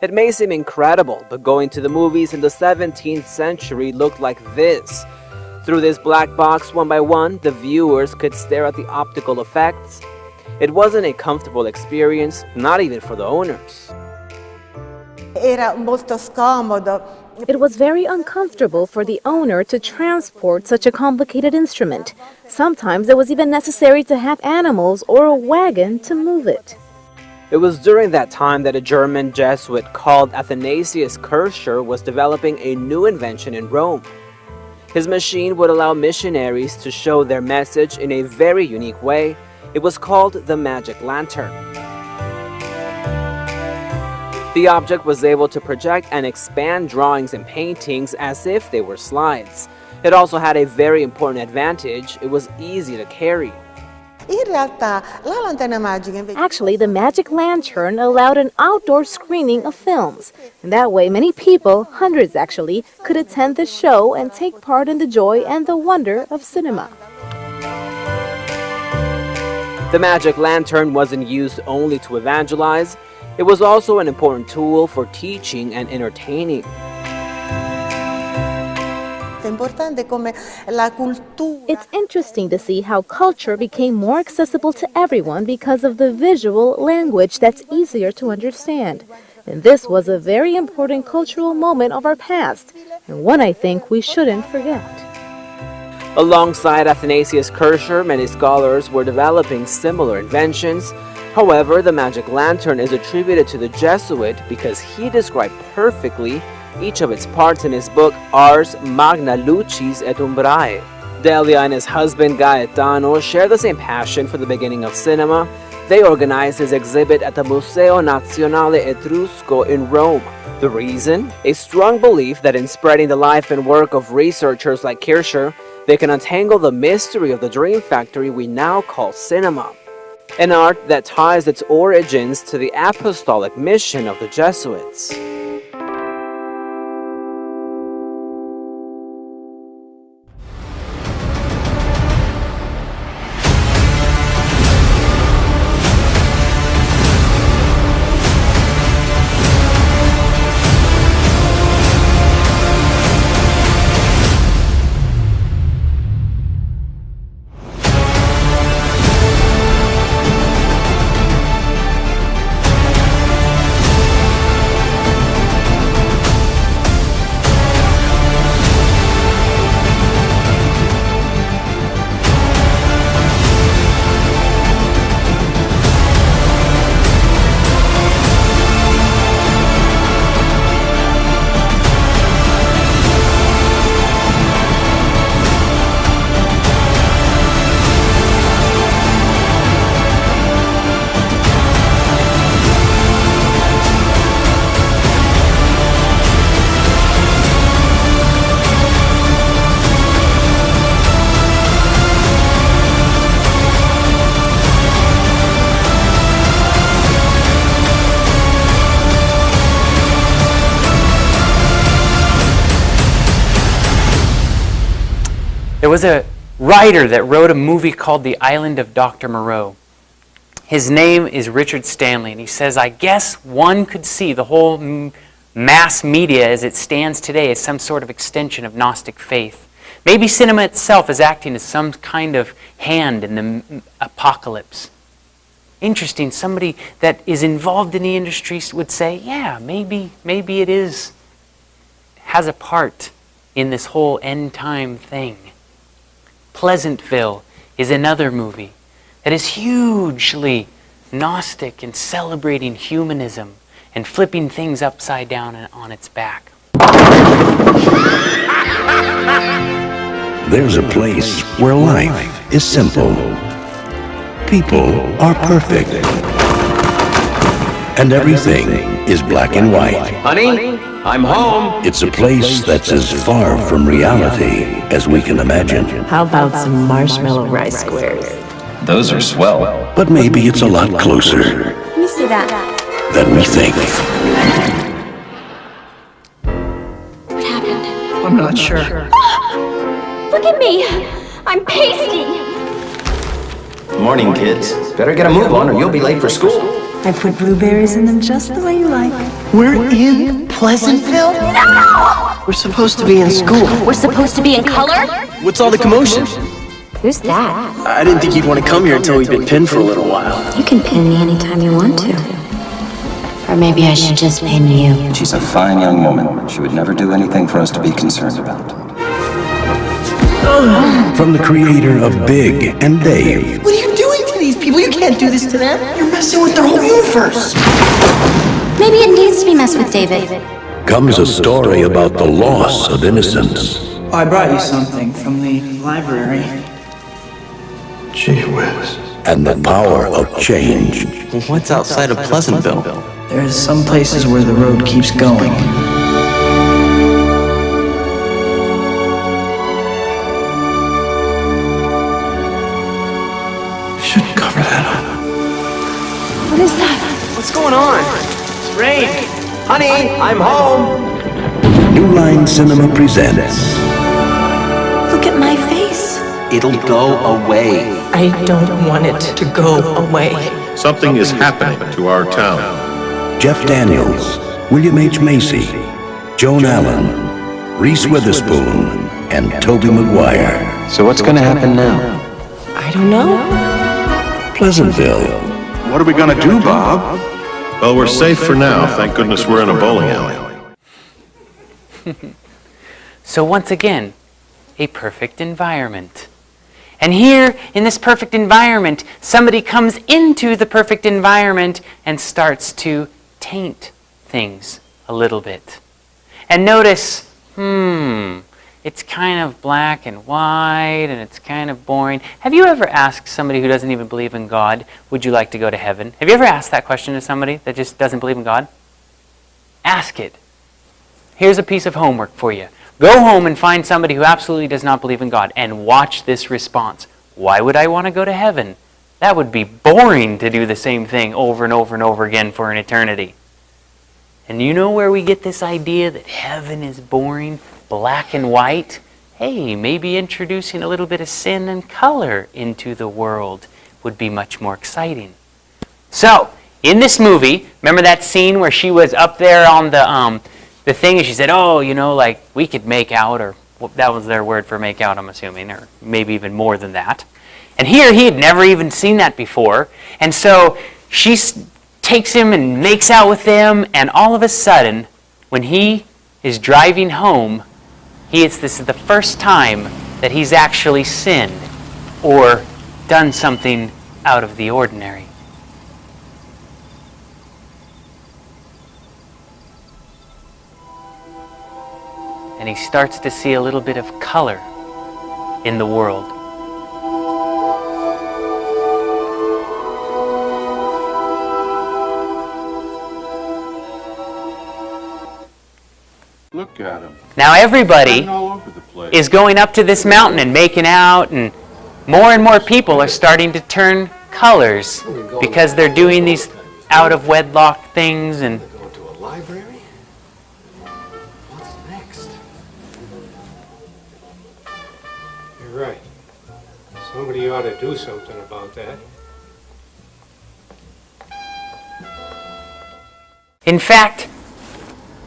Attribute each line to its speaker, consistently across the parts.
Speaker 1: It may seem incredible, but going to the movies in the 17th century looked like this. Through this black box, one by one, the viewers could stare at the optical effects. It wasn't a comfortable experience, not even for the owners.
Speaker 2: Era molto scomodo.
Speaker 3: It was very uncomfortable for the owner to transport such a complicated instrument. Sometimes it was even necessary to have animals or a wagon to move it.
Speaker 1: It was during that time that a German Jesuit called Athanasius Kircher was developing a new invention in Rome. His machine would allow missionaries to show their message in a very unique way. It was called the magic lantern. The object was able to project and expand drawings and paintings as if they were slides. It also had a very important advantage: it was easy to carry.
Speaker 2: In realtà, la lanterna magica invece...
Speaker 3: Actually, the magic lantern allowed an outdoor screening of films. And that way, many people, hundreds actually, could attend the show and take part in the joy and the wonder of cinema.
Speaker 1: The magic lantern wasn't used only to evangelize. It was also an important tool for teaching and entertaining.
Speaker 3: It's interesting to see how culture became more accessible to everyone because of the visual language that's easier to understand. And this was a very important cultural moment of our past, and one I think we shouldn't forget.
Speaker 1: Alongside Athanasius Kircher, many scholars were developing similar inventions. However, the magic lantern is attributed to the Jesuit because he described perfectly each of its parts in his book Ars Magna Lucis et Umbrae. Delia and his husband Gaetano share the same passion for the beginning of cinema. They organized his exhibit at the Museo Nazionale Etrusco in Rome. The reason? A strong belief that in spreading the life and work of researchers like Kircher, they can untangle the mystery of the dream factory we now call cinema, an art that ties its origins to the apostolic mission of the Jesuits.
Speaker 4: There was a writer that wrote a movie called The Island of Dr. Moreau. His name is Richard Stanley, and he says, I guess one could see the whole mass media as it stands today as some sort of extension of Gnostic faith. Maybe cinema itself is acting as some kind of hand in the apocalypse. Interesting, somebody that is involved in the industry would say, yeah, maybe it has a part in this whole end time thing. Pleasantville is another movie that is hugely Gnostic and celebrating humanism and flipping things upside down and on its back.
Speaker 5: There's a place where life is simple. People are perfect. And everything is black and white.
Speaker 6: Honey, I'm home.
Speaker 5: It's a place that's as far from reality as we can imagine.
Speaker 7: How about some marshmallow rice squares?
Speaker 6: Those are swell.
Speaker 5: But maybe it's a lot closer
Speaker 2: Let me see that.
Speaker 5: than we think.
Speaker 8: What happened?
Speaker 7: I'm not sure.
Speaker 8: Look at me! I'm pasty!
Speaker 6: Morning, kids. Better get a move on or you'll be late for school.
Speaker 7: I put blueberries in them just the way you like.
Speaker 9: We're in Pleasantville?
Speaker 8: No!
Speaker 9: We're supposed to be in school.
Speaker 8: We're supposed to be in color?
Speaker 9: What's all the commotion?
Speaker 7: Who's that?
Speaker 9: I didn't think you'd want to come here until we've been pinned for a little while.
Speaker 7: You can pin me anytime you want to. Or maybe I should just pin you.
Speaker 6: She's a fine young woman. She would never do anything for us to be concerned about.
Speaker 5: From the creator of Big and Dave.
Speaker 9: What are you doing to these people? You can't do this to them. You're messing with their whole universe.
Speaker 8: Maybe it needs to be messed with, David.
Speaker 5: Comes a story about the loss of innocence.
Speaker 9: I brought you something from the library.
Speaker 5: Gee whiz. And the power of change.
Speaker 10: What's outside of Pleasantville?
Speaker 9: There's some places where the road keeps going. Shouldn't cover that up.
Speaker 8: What is that?
Speaker 9: What's going on? It's rain. Honey, I'm home.
Speaker 5: New Line Cinema presents
Speaker 7: Look at my face.
Speaker 10: It'll go away.
Speaker 9: I don't want it to go away.
Speaker 11: Something is happening to our town.
Speaker 5: Jeff Daniels, William H. Macy, Joan Allen, Reese Witherspoon, and Tobey Maguire.
Speaker 10: So what's gonna happen now?
Speaker 9: I don't know.
Speaker 5: Pleasantville.
Speaker 11: What are we gonna do, Bob? Well, we're safe for now. Thank goodness we're in a bowling alley.
Speaker 4: So once again, a perfect environment. And here, in this perfect environment, somebody comes into the perfect environment and starts to taint things a little bit. And notice, it's kind of black and white, and it's kind of boring. Have you ever asked somebody who doesn't even believe in God, would you like to go to heaven? Have you ever asked that question to somebody that just doesn't believe in God? Ask it. Here's a piece of homework for you. Go home and find somebody who absolutely does not believe in God and watch this response. Why would I want to go to heaven? That would be boring to do the same thing over and over and over again for an eternity. And you know where we get this idea that heaven is boring, black and white? Hey, maybe introducing a little bit of sin and color into the world would be much more exciting. So, in this movie, remember that scene where she was up there on the thing and she said, oh, you know, like we could make out, or well, that was their word for make out, I'm assuming, or maybe even more than that. And here he had never even seen that before. And so she takes him and makes out with him, and all of a sudden, when he is driving home, this is the first time that he's actually sinned or done something out of the ordinary. And he starts to see a little bit of color in the world.
Speaker 11: Look at him.
Speaker 4: Now everybody
Speaker 11: All over the place.
Speaker 4: is going up to this mountain and making out, and more people are starting to turn colors because they're doing these out of wedlock things. And
Speaker 12: Going to a library? What's next? You're right. Somebody ought to do something about that.
Speaker 4: in fact,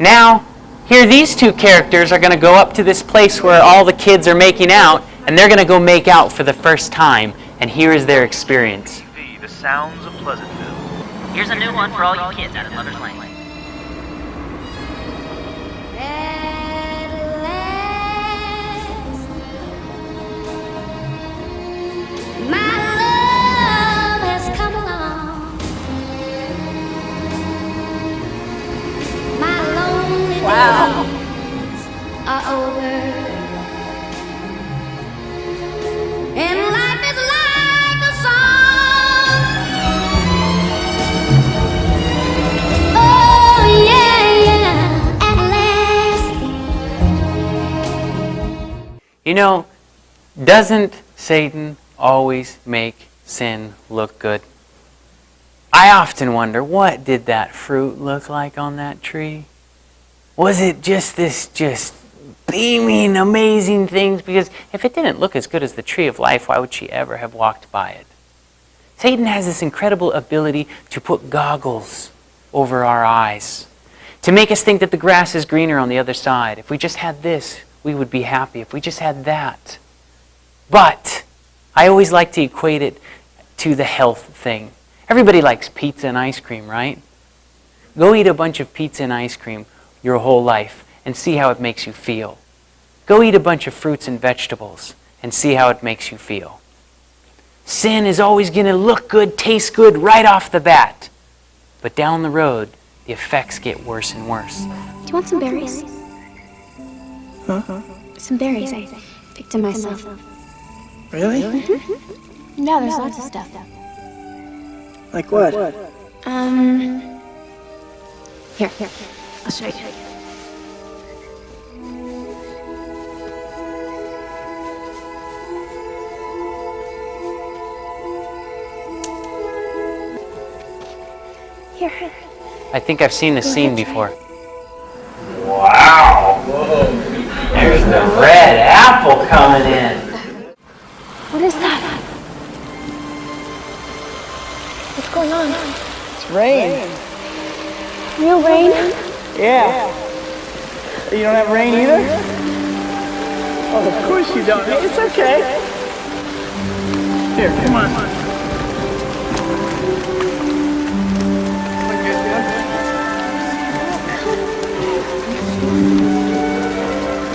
Speaker 4: now here these two characters are going to go up to this place where all the kids are making out, and they're going to go make out for the first time, and here is their experience.
Speaker 13: The sounds of Pleasantville. Here's a new one for all you kids out of Lover's Lane.
Speaker 8: Wow. Are over. And life is like a song. Oh yeah, yeah, at last.
Speaker 4: You know, doesn't Satan always make sin look good? I often wonder, what did that fruit look like on that tree? Was it just this beaming, amazing things? Because if it didn't look as good as the tree of life, why would she ever have walked by it? Satan has this incredible ability to put goggles over our eyes, to make us think that the grass is greener on the other side. If we just had this, we would be happy. If we just had that. But I always like to equate it to the health thing. Everybody likes pizza and ice cream, right? Go eat a bunch of pizza and ice cream your whole life and see how it makes you feel. Go eat a bunch of fruits and vegetables and see how it makes you feel. Sin is always going to look good, taste good right off the bat. But down the road, the effects get worse and worse.
Speaker 7: Do you want some berries?
Speaker 9: Huh?
Speaker 7: Some berries. I picked them myself.
Speaker 9: Really?
Speaker 7: Yeah, there's lots of stuff.
Speaker 9: Like what?
Speaker 7: Here, I'll show you. Here.
Speaker 4: I think I've seen this scene before. Wow! There's the red apple coming in.
Speaker 7: What is that? What's going on?
Speaker 9: It's rain.
Speaker 7: Real rain?
Speaker 9: Yeah. You don't have rain either? Oh, of course you don't. It's okay. Here, come on.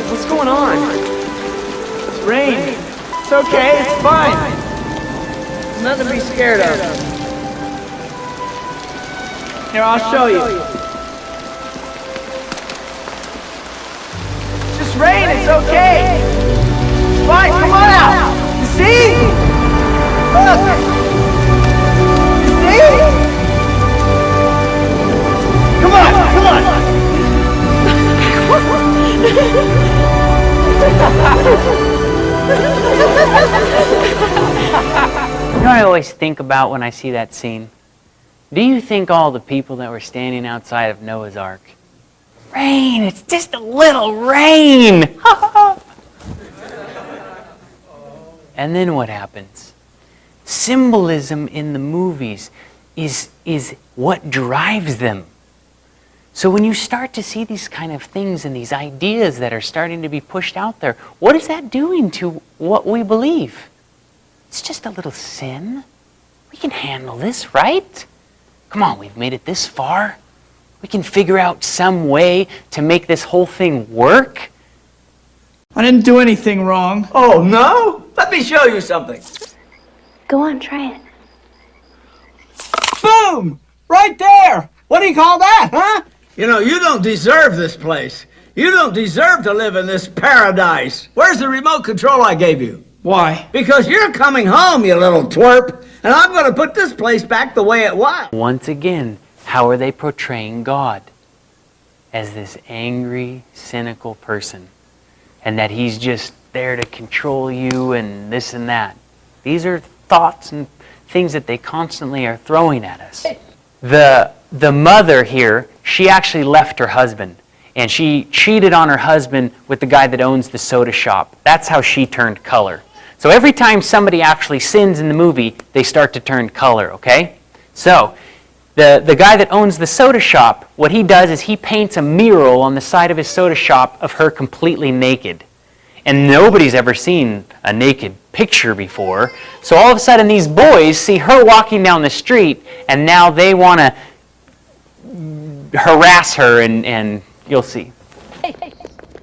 Speaker 9: What's going on? It's rain. It's okay, it's fine. There's nothing to be scared of. Here, I'll show you. It's just rain, it's okay. It's fine, come on out. You see? Look. You see? Come on, come on.
Speaker 4: You know what I always think about when I see that scene? Do you think all the people that were standing outside of Noah's Ark? Rain! It's just a little rain! And then what happens? Symbolism in the movies is what drives them. So when you start to see these kind of things and these ideas that are starting to be pushed out there, what is that doing to what we believe? It's just a little sin. We can handle this, right? Come on, we've made it this far. We can figure out some way to make this whole thing work.
Speaker 9: I didn't do anything wrong. Oh, no? Let me show you something.
Speaker 7: Go on, try it.
Speaker 9: Boom! Right there! What do you call that, huh? You know, you don't deserve this place. You don't deserve to live in this paradise. Where's the remote control I gave you? Why? Because you're coming home, you little twerp, and I'm going to put this place back the way it was.
Speaker 4: Once again, how are they portraying God? As this angry, cynical person. And that he's just there to control you and this and that. These are thoughts and things that they constantly are throwing at us. The mother here, she actually left her husband. And she cheated on her husband with the guy that owns the soda shop. That's how she turned color. So every time somebody actually sins in the movie, they start to turn color, okay? So the guy that owns the soda shop, what he does is he paints a mural on the side of his soda shop of her completely naked. And nobody's ever seen a naked picture before. So all of a sudden these boys see her walking down the street and now they want to harass her and you'll see.
Speaker 14: Hey,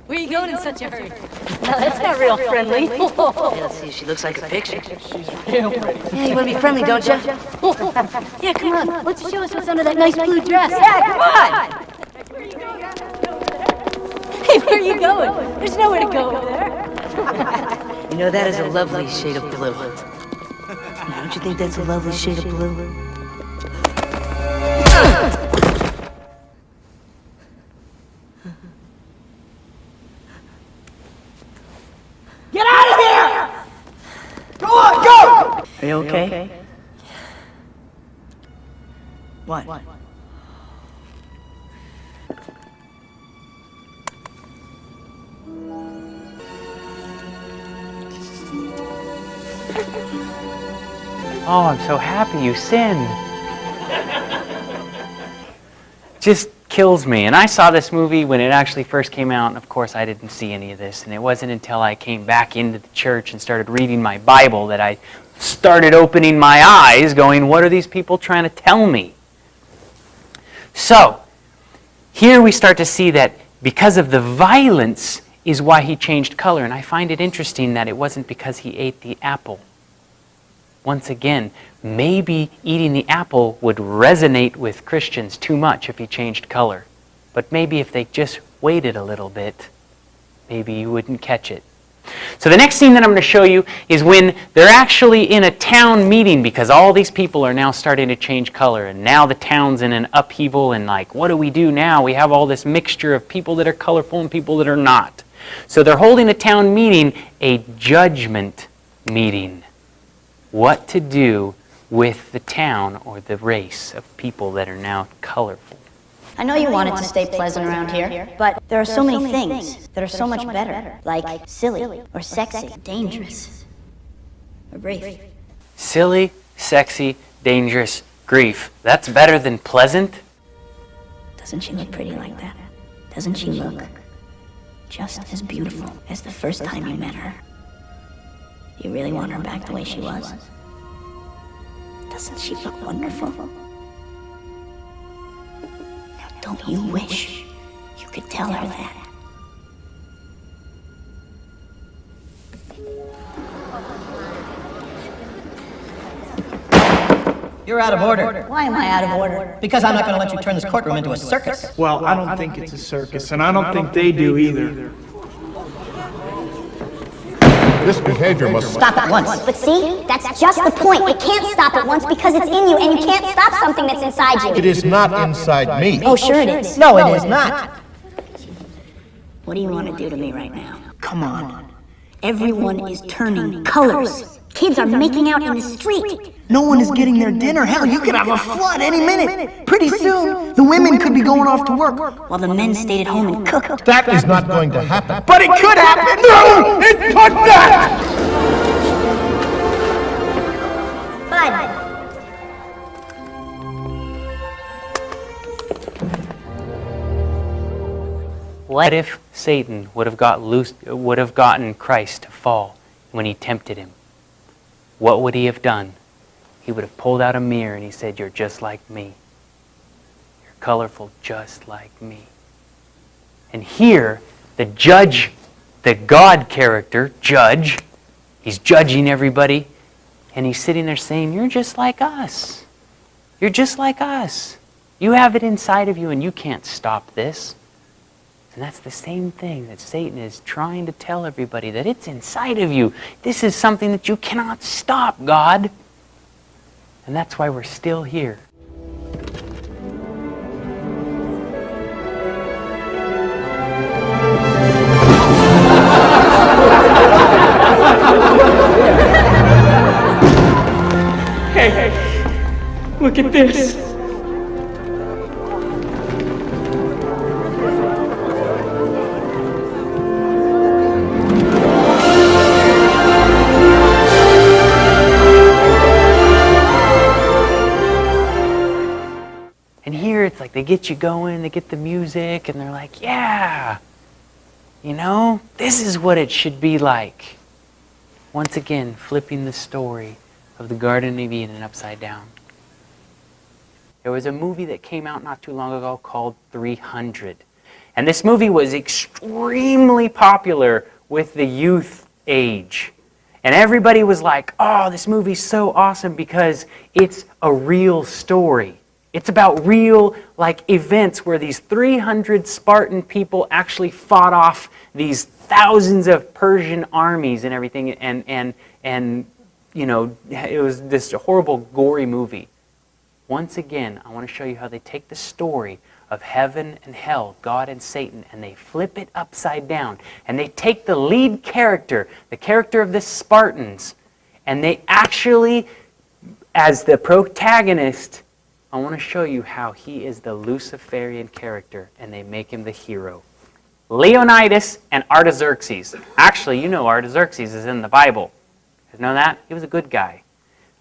Speaker 14: where are you going in such a hurry? No, that's not real friendly.
Speaker 13: Yeah, let's see, she looks like a picture.
Speaker 14: Yeah, you want to be friendly, don't you? Yeah, come on. Let's show us what's under that nice blue dress. Yeah, come on! Hey, where are you going? There's nowhere to go over there.
Speaker 13: You know, that is a lovely shade of blue. Don't you think that's a lovely shade of blue?
Speaker 9: Get out of here! Go on, go! Are you okay? What?
Speaker 4: Oh, I'm so happy you sinned. Just kills me. And I saw this movie when it actually first came out, and of course I didn't see any of this. And it wasn't until I came back into the church and started reading my Bible that I started opening my eyes, going, what are these people trying to tell me? So, here we start to see that because of the violence is why he changed color. And I find it interesting that it wasn't because he ate the apple. Once again, maybe eating the apple would resonate with Christians too much if he changed color. But maybe if they just waited a little bit, maybe you wouldn't catch it. So the next scene that I'm going to show you is when they're actually in a town meeting, because all these people are now starting to change color, and now the town's in an upheaval, and like, what do we do now? We have all this mixture of people that are colorful and people that are not. So they're holding a town meeting, a judgment meeting. What to do with the town or the race of people that are now colorful.
Speaker 15: I know you wanted to stay pleasant around here, but there are so many things that are so much better, like silly, or sexy, dangerous, or grief.
Speaker 4: Silly, sexy, dangerous, grief. That's better than pleasant?
Speaker 15: Doesn't she look pretty like that? Doesn't she look just as beautiful as the first time you met her? You really want her back the way she was? Doesn't she look wonderful? Now, don't you wish you could tell her that?
Speaker 16: You're out of order.
Speaker 15: Why am I out of order?
Speaker 16: Because I'm not going to let you turn this courtroom into a circus.
Speaker 17: Well, I don't think it's a circus, and I don't think they do either.
Speaker 11: This behavior must
Speaker 15: Stop at once.
Speaker 8: But see, that's just the point. It can't stop at once because it's in you, and you can't stop something that's inside you.
Speaker 11: It is not inside me.
Speaker 15: Oh, sure it is.
Speaker 16: No, it is not.
Speaker 15: What do you want to do to me right now? Come on. Everyone is turning colors.
Speaker 8: Kids are making out in the street.
Speaker 16: No one is getting their dinner. Hell, you could have a flood any minute. Pretty soon, the women could be going off to work.
Speaker 15: While the men stayed at home and cooked.
Speaker 11: That is not going to happen.
Speaker 16: But it could happen! No! It could not!
Speaker 8: Bud.
Speaker 4: What if Satan would have gotten Christ to fall when he tempted him? What would he have done? He would have pulled out a mirror and he said, "You're just like me. You're colorful just like me." And here, the judge, the God character, judge, he's judging everybody, and he's sitting there saying, "You're just like us. You're just like us. You have it inside of you and you can't stop this." And that's the same thing that Satan is trying to tell everybody, that it's inside of you. This is something that you cannot stop, God. And that's why we're still here.
Speaker 17: Hey, look at this.
Speaker 4: It's like they get you going, they get the music, and they're like, yeah, you know, this is what it should be like. Once again, flipping the story of the Garden of Eden upside down. There was a movie that came out not too long ago called 300. And this movie was extremely popular with the youth age. And everybody was like, oh, this movie's so awesome because it's a real story. It's about real, events where these 300 Spartan people actually fought off these thousands of Persian armies and everything, and you know, it was this horrible, gory movie. Once again, I want to show you how they take the story of heaven and hell, God and Satan, and they flip it upside down. And they take the lead character, the character of the Spartans, and they actually, as the protagonist, I want to show you how he is the Luciferian character, and they make him the hero. Leonidas and Artaxerxes. Actually, you know Artaxerxes is in the Bible. You know that? He was a good guy.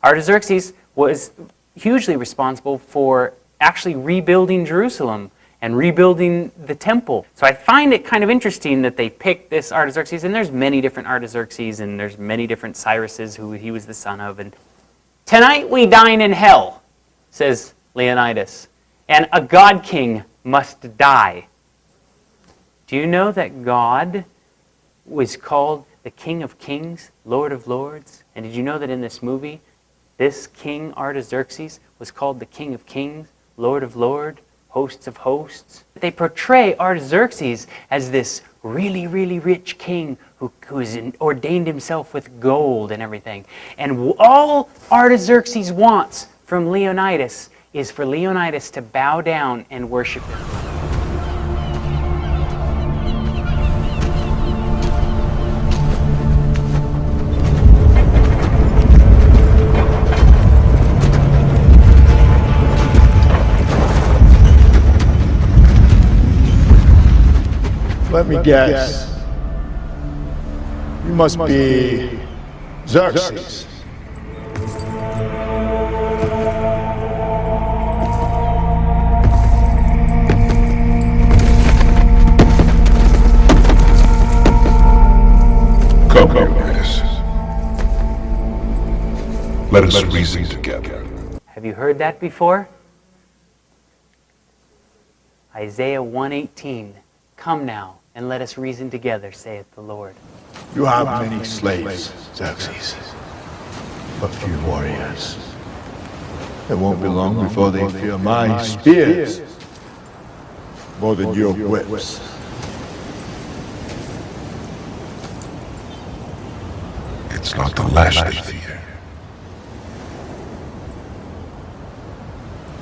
Speaker 4: Artaxerxes was hugely responsible for actually rebuilding Jerusalem and rebuilding the temple. So I find it kind of interesting that they picked this Artaxerxes, and there's many different Artaxerxes, and there's many different Cyruses who he was the son of. And tonight we dine in hell, says Leonidas, and a god king must die. Do you know that God was called the King of Kings, Lord of Lords? And did you know that in this movie, this King Artaxerxes was called the King of Kings, Lord of Lords, hosts of hosts? They portray Artaxerxes as this really, really rich king who has ordained himself with gold and everything. And all Artaxerxes wants from Leonidas is for Leonidas to bow down and worship him.
Speaker 18: Let me guess. You must be Xerxes.
Speaker 11: Come, Leonidas. Let us reason together.
Speaker 4: Have you heard that before? Isaiah 1:18. Come now, and let us reason together, saith the Lord.
Speaker 18: You have many slaves, Xerxes, but few warriors. It won't be long before they fear my spears more than your whips.
Speaker 11: It's not the lash they fear.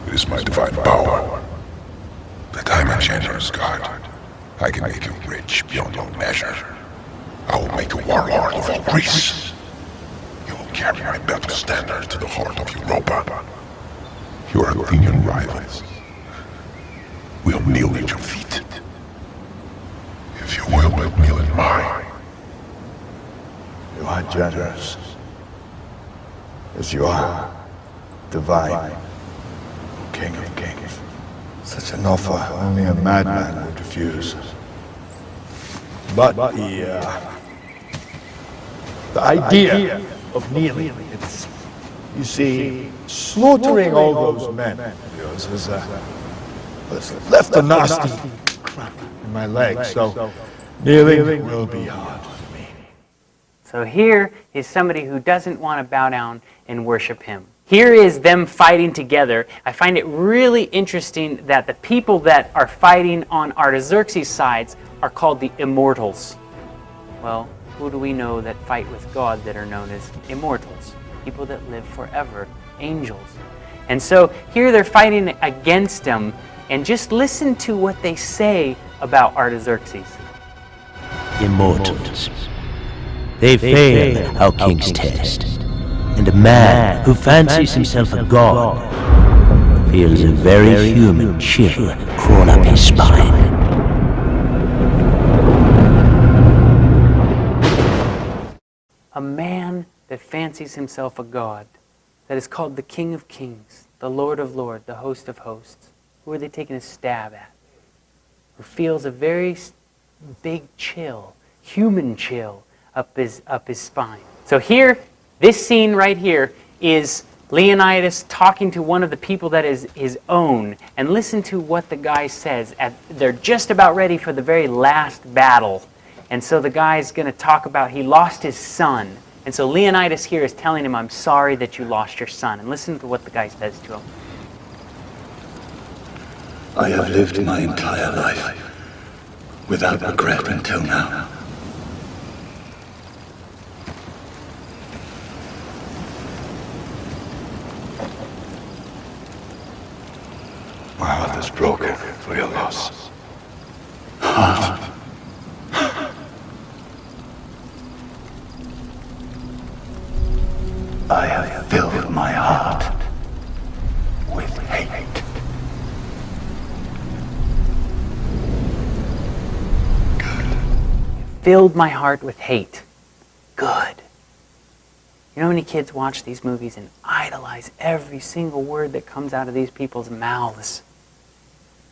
Speaker 11: It is my divine power. That I'm a generous God. I can make you rich beyond all measure. I will make you warlord of all Greece. You will carry my battle standard to the heart of Europa. Your Athenian rivals will kneel at your feet. If you will but kneel at mine.
Speaker 18: You are generous, as you are divine, King of Kings. Such an offer only a madman would refuse. But the idea of kneeling, it's, you see, slaughtering all those men of yours has left a nasty crack in my leg, so kneeling will be hard.
Speaker 4: So here is somebody who doesn't want to bow down and worship him. Here is them fighting together. I find it really interesting that the people that are fighting on Artaxerxes' sides are called the immortals. Well, who do we know that fight with God that are known as immortals? People that live forever, angels. And so here they're fighting against him, and just listen to what they say about Artaxerxes.
Speaker 19: Immortals. They fail our king's test, and a man who fancies himself a god feels a very human chill crawl up his spine.
Speaker 4: A man that fancies himself a god, that is called the King of Kings, the Lord of Lords, the Host of Hosts. Who are they taking a stab at? Who feels a very big chill, human chill, up his spine. So here, this scene right here is Leonidas talking to one of the people that is his own. And listen to what the guy says. They're just about ready for the very last battle. And so the guy's going to talk about he lost his son. And so Leonidas here is telling him, I'm sorry that you lost your son. And listen to what the guy says to him.
Speaker 20: I have lived my entire life without regret until now.
Speaker 18: My heart is broken for your loss.
Speaker 20: Heart. I have filled my heart with hate.
Speaker 4: Filled my heart with hate. Good. You know how many kids watch these movies and idolize every single word that comes out of these people's mouths?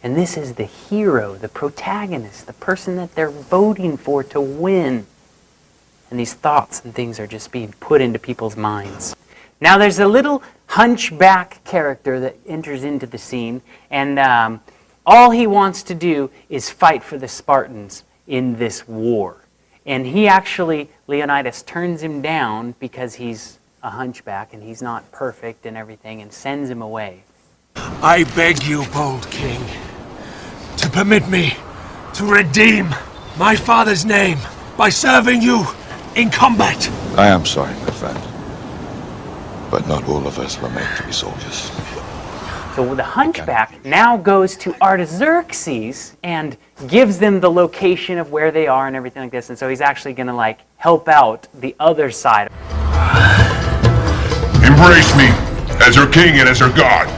Speaker 4: And this is the hero, the protagonist, the person that they're voting for to win. And these thoughts and things are just being put into people's minds. Now there's a little hunchback character that enters into the scene, and all he wants to do is fight for the Spartans in this war. And he actually, Leonidas turns him down because he's a hunchback and he's not perfect and everything, and sends him away.
Speaker 18: I beg you, bold king, to permit me to redeem my father's name by serving you in combat.
Speaker 11: I am sorry, my friend. But not all of us were made to be soldiers.
Speaker 4: So the hunchback now goes to Artaxerxes and gives them the location of where they are and everything like this. And so he's actually going to like help out the other side.
Speaker 11: Embrace me as your king and as your god.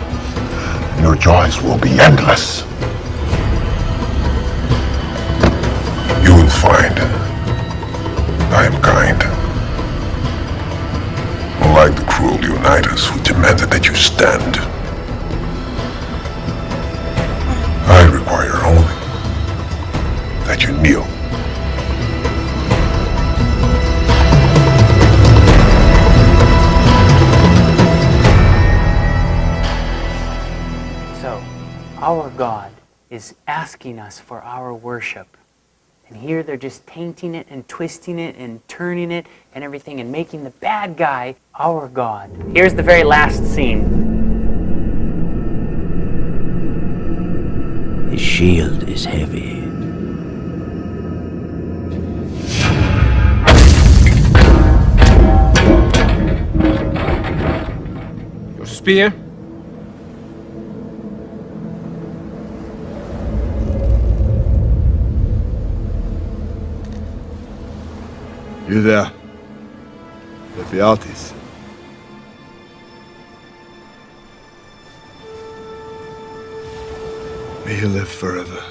Speaker 11: Your joys will be endless. You will find I am kind. Unlike the cruel Leonidas who demanded that you stand. I require only that you kneel.
Speaker 4: So, our God is asking us for our worship. And here they're just tainting it and twisting it and turning it and everything and making the bad guy our God. Here's the very last scene.
Speaker 19: His shield is heavy.
Speaker 17: Your spear?
Speaker 18: You there, Ephialtes. May you live forever.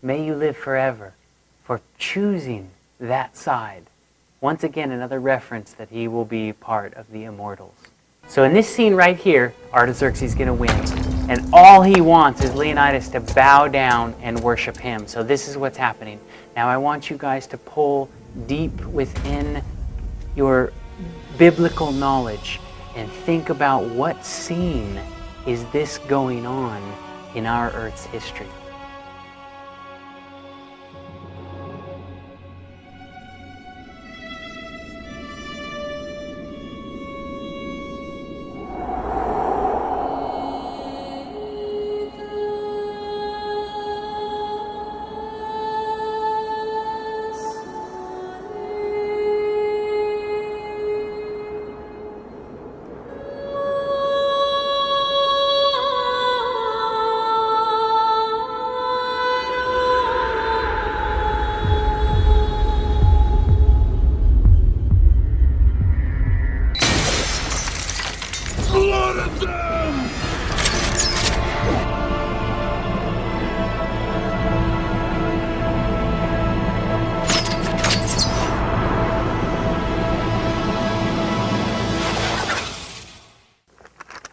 Speaker 4: May you live forever for choosing that side. Once again, another reference that he will be part of the immortals. So in this scene right here, Artaxerxes is going to win. And all he wants is Leonidas to bow down and worship him. So this is what's happening. Now I want you guys to pull deep within your biblical knowledge and think about what scene is this going on in our Earth's history.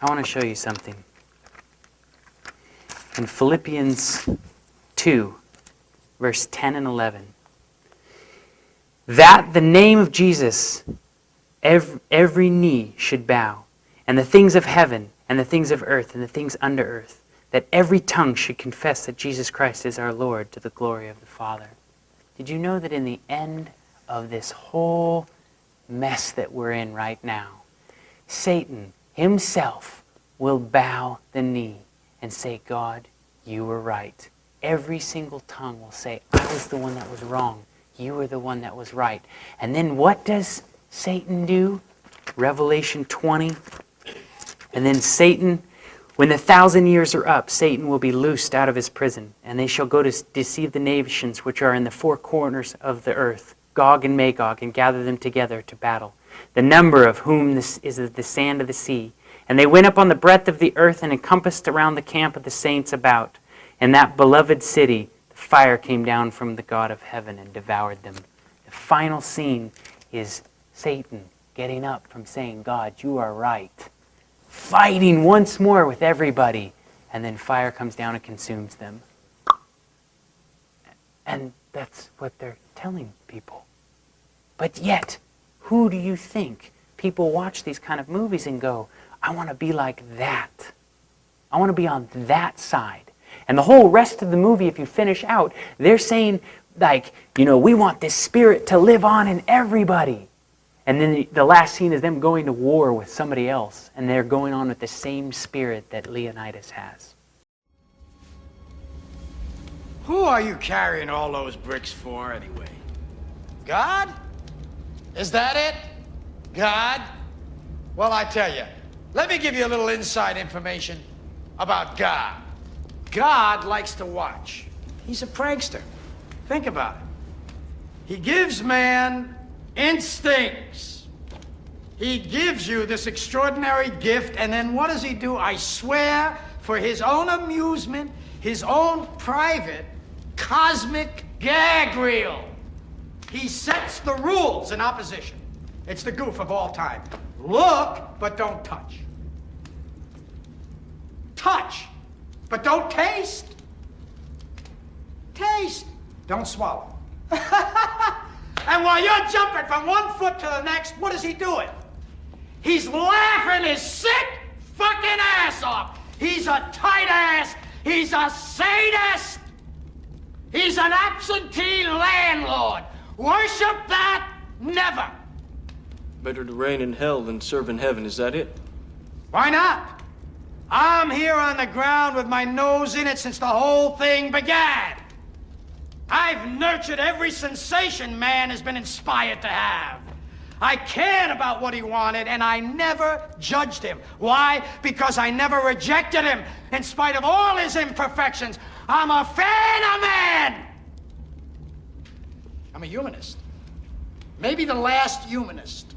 Speaker 4: I want to show you something. In Philippians 2, verse 10 and 11. That the name of Jesus, every knee should bow, and the things of heaven, and the things of earth, and the things under earth, that every tongue should confess that Jesus Christ is our Lord, to the glory of the Father. Did you know that in the end of this whole mess that we're in right now, Satan himself will bow the knee and say, God, you were right. Every single tongue will say, I was the one that was wrong. You were the one that was right. And then what does Satan do? Revelation 20. And then Satan, when the 1,000 years are up, Satan will be loosed out of his prison, and they shall go to deceive the nations which are in the four corners of the earth, Gog and Magog, and gather them together to battle. The number of whom is the sand of the sea. And they went up on the breadth of the earth and encompassed around the camp of the saints about. And that beloved city, the fire came down from the God of heaven and devoured them. The final scene is Satan getting up from saying, God, you are right, fighting once more with everybody, and then fire comes down and consumes them. And that's what they're telling people. But yet, who do you think people watch these kind of movies and go, I want to be like that. I want to be on that side. And the whole rest of the movie, if you finish out, they're saying, like, you know, we want this spirit to live on in everybody. And then the last scene is them going to war with somebody else, and they're going on with the same spirit that Leonidas has.
Speaker 9: Who are you carrying all those bricks for, anyway? God? Is that it? God? Well, I tell you, let me give you a little inside information about God. God likes to watch. He's a prankster. Think about it. He gives man instincts. He gives you this extraordinary gift, and then what does he do? I swear, for his own amusement, his own private cosmic gag reel, he sets the rules in opposition. It's the goof of all time. Look, but don't touch. Touch, but don't taste. Taste, don't swallow. And while you're jumping from one foot to the next, what is he doing? He's laughing his sick fucking ass off. He's a tight ass. He's a sadist. He's an absentee landlord. Worship that? Never.
Speaker 21: Better to reign in hell than serve in heaven, is that it?
Speaker 9: Why not? I'm here on the ground with my nose in it since the whole thing began. I've nurtured every sensation man has been inspired to have. I cared about what he wanted, and I never judged him. Why? Because I never rejected him. In spite of all his imperfections, I'm a fan of man. I'm a humanist. Maybe the last humanist.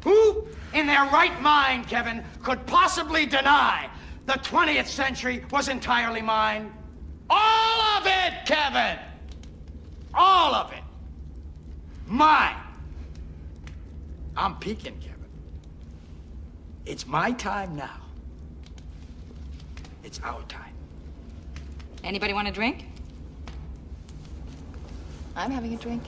Speaker 9: Who in their right mind, Kevin, could possibly deny the 20th century was entirely mine? All of it, Kevin! All of it. Mine. I'm peaking, Kevin. It's my time now. It's our time.
Speaker 22: Anybody want a drink? I'm having a drink.